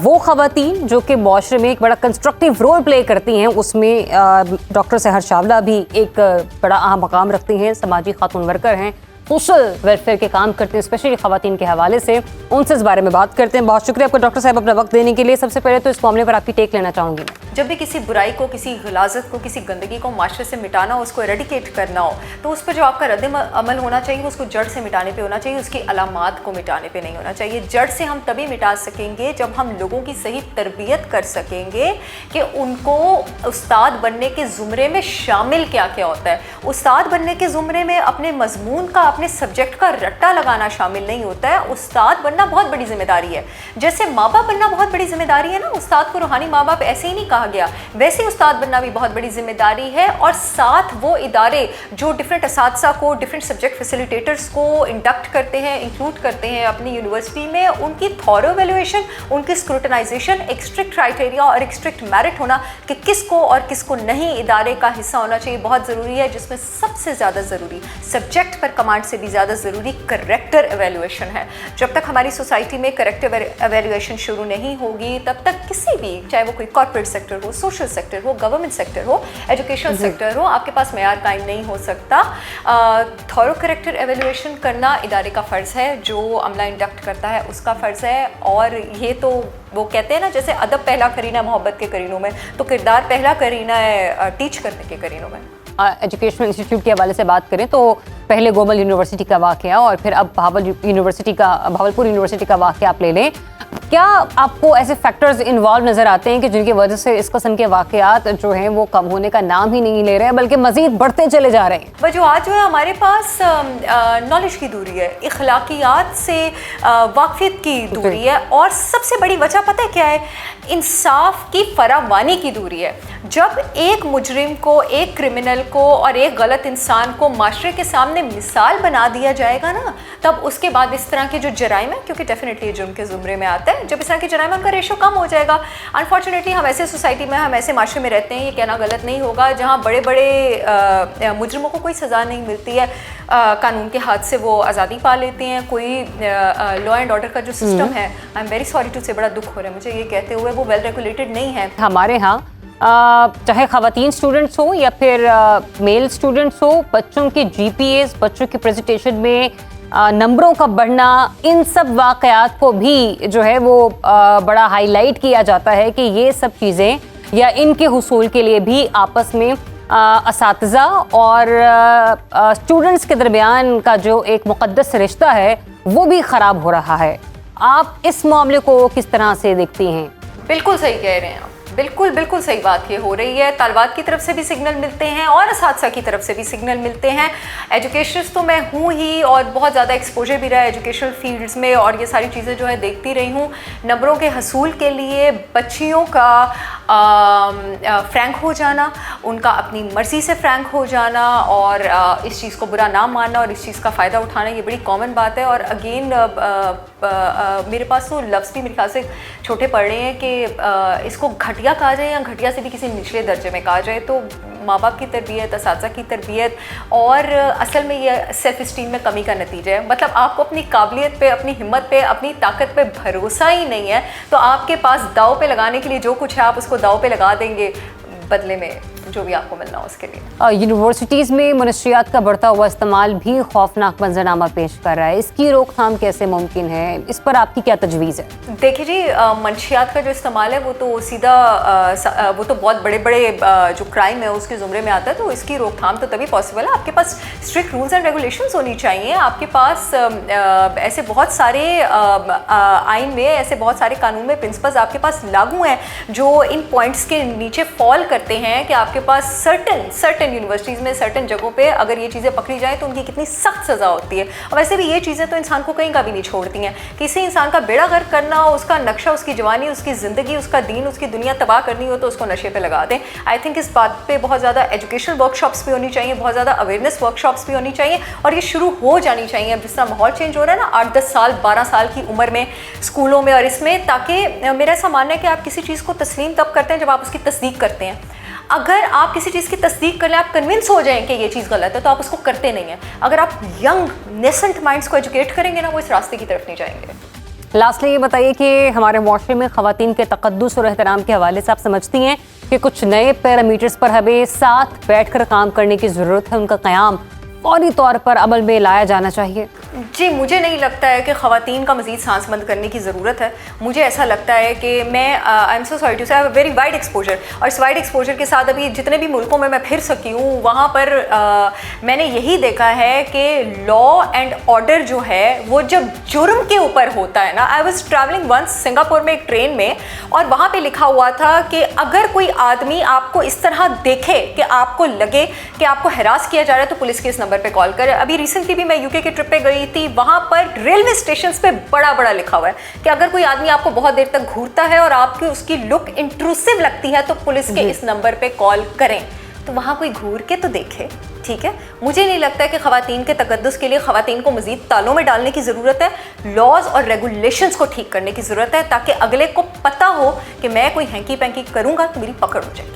वो खवातीन जो कि माशरे में एक बड़ा कंस्ट्रक्टिव रोल प्ले करती हैं, उसमें डॉक्टर सहर चावला भी एक बड़ा अहम मकाम रखती हैं। समाजी खातून वर्कर हैं, सोशल वेलफेयर के काम करते हैं, स्पेशली खवातीन के हवाले से। उनसे इस बारे में बात करते हैं। बहुत शुक्रिया आपका डॉक्टर साहब अपना वक्त देने के लिए। सबसे पहले तो इस मामले पर आपकी टेक लेना चाहूँगी। जब भी किसी बुराई को, किसी गलाजत को, किसी गंदगी को माशरे से मिटाना हो, उसको एरेडिकेट करना हो, तो उस पर जो आपका रद्द-ए-अमल होना चाहिए वो उसको जड़ से मिटाने पे होना चाहिए, उसकी अलामात को मिटाने पे नहीं होना चाहिए। जड़ से हम तभी मिटा सकेंगे जब हम लोगों की सही तरबियत कर सकेंगे कि उनको उस्ताद बनने के ज़ुमरे में शामिल क्या क्या होता है। उस्ताद बनने के ज़ुमरे में अपने मजमून का, अपने सब्जेक्ट का रट्टा लगाना शामिल नहीं होता है। उस्ताद बनना बहुत बड़ी जिम्मेदारी है। जैसे माँ बाप बनना बहुत बड़ी जिम्मेदारी है ना, उस्ताद को रूहानी माँ बाप ऐसे ही नहीं कहा गया, वैसे उस्ताद बनना भी बहुत बड़ी जिम्मेदारी है। और साथ वो इदारे जो डिफरेंट असातिज़ा को, डिफरेंट सब्जेक्ट फैसिलिटेटर्स को इंडक्ट करते हैं, इंक्लूड करते हैं अपनी यूनिवर्सिटी में, उनकी थॉरो एवेल्युएशन, उनकी स्क्रूटनाइजेशन, एक स्ट्रिक्ट क्राइटेरिया और एक स्ट्रिक्ट मेरिट होना कि किसको और किसको नहीं इदारे का हिस्सा होना चाहिए, बहुत ज़रूरी है। जिसमें सबसे ज़्यादा ज़रूरी, सब्जेक्ट पर कमांड से भी ज़्यादा ज़रूरी, करेक्टर एवेल्युएशन है। जब तक हमारी सोसाइटी में करेक्टर एवेल्युएशन शुरू नहीं होगी, तब तक किसी भी, चाहे वो कोई कॉर्पोरेट सेक्टर हो, सोशल सेक्टर हो, गवर्नमेंट सेक्टर हो, एजुकेशनल सेक्टर हो, आपके पास मेयार कायम नहीं हो सकता। थॉरो करेक्टर एवेल्युएशन करना इदारे का फ़र्ज़ है, जो अमला इंडक्ट करता है उसका फ़र्ज़ है। और ये तो वो कहते हैं ना, जैसे अदब पहला करीना मोहब्बत के करीनों में, तो किरदार पहला करीना है टीच करने के करीनों में। एजुकेशनल इंस्टीट्यूट के हवाले से बात करें तो पहले गोमल यूनिवर्सिटी का वाक़या और फिर अब भावलपुर यूनिवर्सिटी का वाक़या आप ले लें। क्या आपको ऐसे फैक्टर्स इन्वॉल्व नज़र आते हैं कि जिनकी वजह से इस किस्म के वाक़यात जो हैं वो कम होने का नाम ही नहीं ले रहे हैं, बल्कि मज़ीद बढ़ते चले जा रहे हैं? वजूहात जो है, हमारे पास नॉलेज की दूरी है, इखलाकियात से वाक़फ़ियत की दूरी है, और सबसे बड़ी वजह पता है क्या है? इंसाफ की फरावानी की दूरी है। जब एक मुजरिम को, एक क्रिमिनल को और एक गलत इंसान को माशरे के सामने मिसाल बना दिया जाएगा ना, तब उसके बाद इस तरह के जो जराइम है, क्योंकि डेफिनेटली जुर्म के ज़ुमरे में आता है, जब इस तरह के जराइम, उनका रेशो कम हो जाएगा। अनफॉर्चुनेटली हम ऐसे सोसाइटी में, हम ऐसे माशरे में रहते हैं, ये कहना गलत नहीं होगा, जहाँ बड़े बड़े मुजरिमों को कोई सज़ा नहीं मिलती है, कानून के हाथ से वो आज़ादी पा लेते हैं। कोई लॉ एंड ऑर्डर का जो सिस्टम है, I am very sorry to say, बड़ा दुख हो रहा है मुझे ये कहते हुए, वो वेल रेगुलेटेड नहीं है। हमारे यहाँ चाहे ख़वातीन स्टूडेंट्स हो या फिर मेल स्टूडेंट्स हो, बच्चों के GPAs, बच्चों के प्रेजेंटेशन में नंबरों का बढ़ना, इन सब वाक़यात को भी जो है वो बड़ा हाईलाइट किया जाता है कि ये सब चीज़ें या इनके हुसूल के लिए भी आपस में असातिज़ा और स्टूडेंट्स के दरमियान का जो एक मुक़द्दस रिश्ता है वो भी ख़राब हो रहा है। आप इस मामले को किस तरह से देखती हैं? बिल्कुल सही कह रहे हैं आप, बिल्कुल सही बात ये हो रही है। तालिबात की तरफ से भी सिग्नल मिलते हैं और असातिज़ा की तरफ से भी सिग्नल मिलते हैं। एजुकेशनिस्ट तो मैं हूँ ही, और बहुत ज़्यादा एक्सपोजर भी रहा है एजुकेशनल फील्ड्स में, और ये सारी चीज़ें जो है देखती रही हूँ। नंबरों के हसूल के लिए बच्चियों का फ्रैंक हो जाना, उनका अपनी मर्ज़ी से फ्रैंक हो जाना, और इस चीज़ को बुरा ना मानना और इस चीज़ का फ़ायदा उठाना, ये बड़ी कॉमन बात है। और अगेन मेरे पास तो लफ्ज़ भी मेरे ख्याल से छोटे पड़ रहे हैं कि इसको घटिया कहा जाए या घटिया से भी किसी निचले दर्जे में कहा जाए, तो माँ बाप की तरबियत, असातिज़ा की तरबियत, और असल में ये सेल्फ इस्टीम में कमी का नतीजा है। मतलब आपको अपनी काबिलियत पे, अपनी हिम्मत पे, अपनी ताकत पे भरोसा ही नहीं है, तो आपके पास दाव पे लगाने के लिए जो कुछ है आप उसको दाव पे लगा देंगे, बदले में जो भी आपको मिलना हो उसके लिए। यूनिवर्सिटीज़ में मनशियात का बढ़ता हुआ इस्तेमाल भी खौफनाक मंजरनामा पेश कर रहा है। इसकी रोकथाम कैसे मुमकिन है? इस पर आपकी क्या तजवीज़ है? देखिए जी, मनशियात का जो इस्तेमाल है वो तो सीधा वो तो बहुत बड़े बड़े जो क्राइम है उसके ज़ुमरे में आता है, तो इसकी रोकथाम तो तभी पॉसिबल है, आपके पास स्ट्रिक्ट रूल्स एंड रेगुलेशंस होनी चाहिए। आपके पास ऐसे बहुत सारे आइन में, ऐसे बहुत सारे कानून में प्रिंसिपल्स आपके पास लागू हैं जो इन पॉइंट्स के नीचे फॉल करते हैं कि आपके पास सर्टन यूनिवर्सिटीज़ में, सर्टन जगहों पे अगर ये चीज़ें पकड़ी जाए तो उनकी कितनी सख्त सज़ा होती है। और वैसे भी ये चीज़ें तो इंसान को कहीं का भी नहीं छोड़ती हैं। किसी इंसान का बेड़ा गर्क करना, उसका नक्शा, उसकी जवानी, उसकी ज़िंदगी, उसका दीन, उसकी दुनिया तबाह करनी हो तो उसको नशे पे लगा दें। आई थिंक इस बात पे बहुत ज़्यादा एजुकेशनल वर्कशॉप्स भी होनी चाहिए, बहुत ज़्यादा अवेयरनेस वर्कशॉप्स भी होनी चाहिए, और ये शुरू हो जानी चाहिए। अब जिस तरह माहौल चेंज हो रहा है ना 8-10 साल 12 साल की उम्र में स्कूलों में और इसमें, ताकि मेरा ऐसा मानना है कि आप किसी चीज़ को तस्लीम तब करते हैं जब आप उसकी तस्दीक करते हैं। अगर आप किसी चीज़ की तस्दीक कर लें, आप कन्विंस हो जाएं कि ये चीज़ गलत है, तो आप उसको करते नहीं हैं। अगर आप यंग नेसेंट माइंड्स को एजुकेट करेंगे ना, वो इस रास्ते की तरफ नहीं जाएंगे। लास्टली ये बताइए कि हमारे मुआशरे में ख़वातीन के तक़द्दुस और एहतराम के हवाले से आप समझती हैं कि कुछ नए पैरामीटर्स पर हमें साथ बैठकर काम करने की ज़रूरत है, उनका क़याम फौरी तौर पर अमल में लाया जाना चाहिए? जी, मुझे नहीं लगता है कि ख़वातीन का मज़ीद सांस बंद करने की ज़रूरत है। मुझे ऐसा लगता है कि मैं I am so sorry to say have a very wide exposure, और इस वाइड एक्सपोजर के साथ अभी जितने भी मुल्कों में मैं फिर सकी हूँ वहाँ पर मैंने यही देखा है कि लॉ एंड ऑर्डर जो है वो जब जुर्म के ऊपर होता है ना। I was travelling once Singapore में एक ट्रेन में, और वहाँ पर लिखा हुआ था कि अगर कोई आदमी आपको इस तरह देखे कि आपको लगे कि आपको हरास किया जा रहा है तो पुलिस के इस नंबर पर कॉल करें। अभी रिसेंटली भी मैं यूके के ट्रिप पे गई थी, वहां पर रेलवे स्टेशन पे बड़ा बड़ा लिखा हुआ है कि अगर कोई आदमी आपको बहुत देर तक घूरता है और आपकी उसकी लुक इंट्रूसिव लगती है तो पुलिस के इस नंबर पे कॉल करें। तो वहां कोई घूर के तो देखे, ठीक है। मुझे नहीं लगता है कि ख़वातीन के तक़द्दुस के लिए ख़वातीन को मज़ीद तालों में डालने की ज़रूरत है। लॉज और रेगुलेशंस को ठीक करने की ज़रूरत है ताकि अगले को पता हो कि मैं कोई हैंकी पैंकी करूँगा तो मेरी पकड़ हो जाएगी।